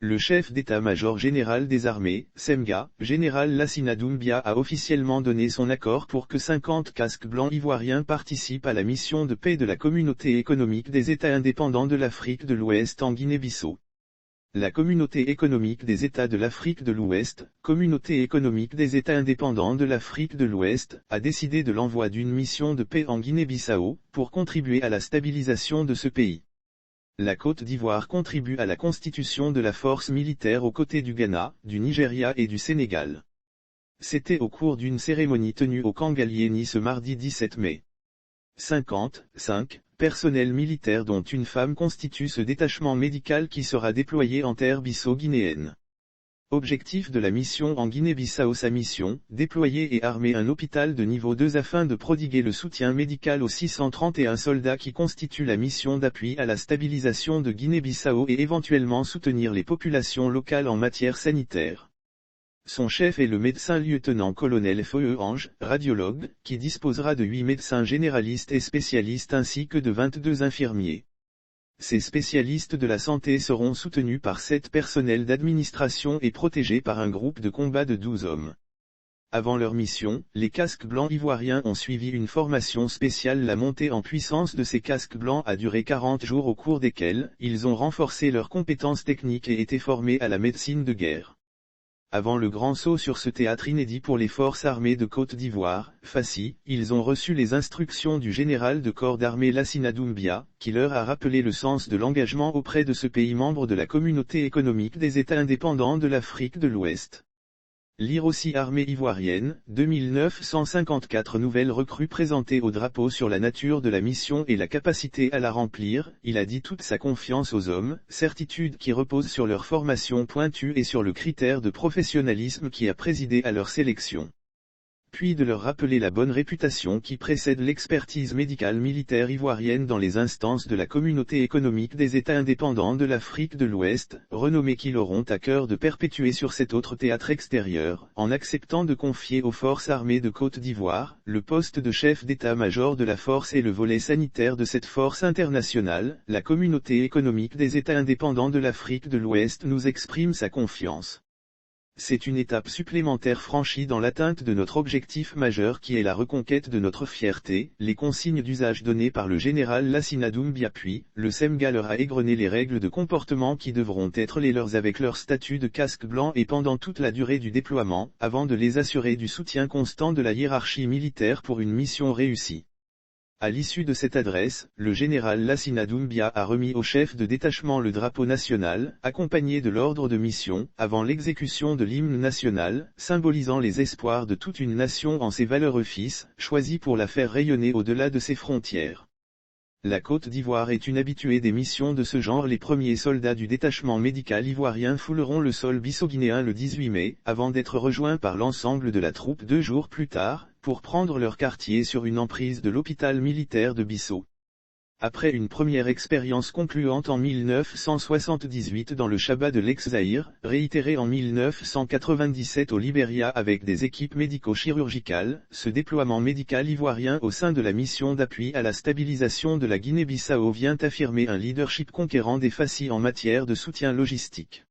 le chef d'état-major général des armées, SEMGA, général Lassina Doumbia a officiellement donné son accord pour que 50 casques blancs ivoiriens participent à la mission de paix de la Communauté économique des États indépendants de l'Afrique de l'Ouest en Guinée-Bissau. La Communauté économique des États de l'Afrique de l'Ouest, Communauté économique des États indépendants de l'Afrique de l'Ouest, a décidé de l'envoi d'une mission de paix en Guinée-Bissau, pour contribuer à la stabilisation de ce pays. La Côte d'Ivoire contribue à la constitution de la force militaire aux côtés du Ghana, du Nigeria et du Sénégal. C'était au cours d'une cérémonie tenue au Kangalieni ce mardi 17 mai. 55 personnels militaires dont une femme constituent ce détachement médical qui sera déployé en terre bissau-guinéenne. Objectif de la mission en Guinée-Bissau. Sa mission, déployer et armer un hôpital de niveau 2 afin de prodiguer le soutien médical aux 631 soldats qui constituent la mission d'appui à la stabilisation de Guinée-Bissau et éventuellement soutenir les populations locales en matière sanitaire. Son chef est le médecin lieutenant-colonel Feu Ange, radiologue, qui disposera de 8 médecins généralistes et spécialistes ainsi que de 22 infirmiers. Ces spécialistes de la santé seront soutenus par 7 personnels d'administration et protégés par un groupe de combat de 12 hommes. Avant leur mission, les casques blancs ivoiriens ont suivi une formation spéciale. La montée en puissance de ces casques blancs a duré 40 jours au cours desquels ils ont renforcé leurs compétences techniques et été formés à la médecine de guerre. Avant le grand saut sur ce théâtre inédit pour les forces armées de Côte d'Ivoire, FACI, ils ont reçu les instructions du général de corps d'armée Lassina Doumbia, qui leur a rappelé le sens de l'engagement auprès de ce pays membre de la Communauté économique des États indépendants de l'Afrique de l'Ouest. Lire aussi armée ivoirienne, 2954 nouvelles recrues présentées au drapeau sur la nature de la mission et la capacité à la remplir. Il a dit toute sa confiance aux hommes, certitude qui repose sur leur formation pointue et sur le critère de professionnalisme qui a présidé à leur sélection. Puis de leur rappeler la bonne réputation qui précède l'expertise médicale militaire ivoirienne dans les instances de la Communauté économique des États indépendants de l'Afrique de l'Ouest, renommée qu'ils auront à cœur de perpétuer sur cet autre théâtre extérieur, en acceptant de confier aux forces armées de Côte d'Ivoire, le poste de chef d'état-major de la force et le volet sanitaire de cette force internationale. La Communauté économique des États indépendants de l'Afrique de l'Ouest nous exprime sa confiance. C'est une étape supplémentaire franchie dans l'atteinte de notre objectif majeur qui est la reconquête de notre fierté. Les consignes d'usage données par le général Lassina Doumbia puis, le SEMGA leur a égrené les règles de comportement qui devront être les leurs avec leur statut de casque blanc et pendant toute la durée du déploiement, avant de les assurer du soutien constant de la hiérarchie militaire pour une mission réussie. À l'issue de cette adresse, le général Lassina Doumbia a remis au chef de détachement le drapeau national, accompagné de l'ordre de mission, avant l'exécution de l'hymne national, symbolisant les espoirs de toute une nation en ses valeureux fils, choisis pour la faire rayonner au-delà de ses frontières. La Côte d'Ivoire est une habituée des missions de ce genre. Les premiers soldats du détachement médical ivoirien fouleront le sol bissau-guinéen le 18 mai, avant d'être rejoints par l'ensemble de la troupe 2 jours plus tard, pour prendre leur quartier sur une emprise de l'hôpital militaire de Bissau. Après une première expérience concluante en 1978 dans le Chaba de l'ex-Zaïre, réitérée en 1997 au Libéria avec des équipes médico-chirurgicales, ce déploiement médical ivoirien au sein de la mission d'appui à la stabilisation de la Guinée-Bissau vient affirmer un leadership conquérant des FACI en matière de soutien logistique.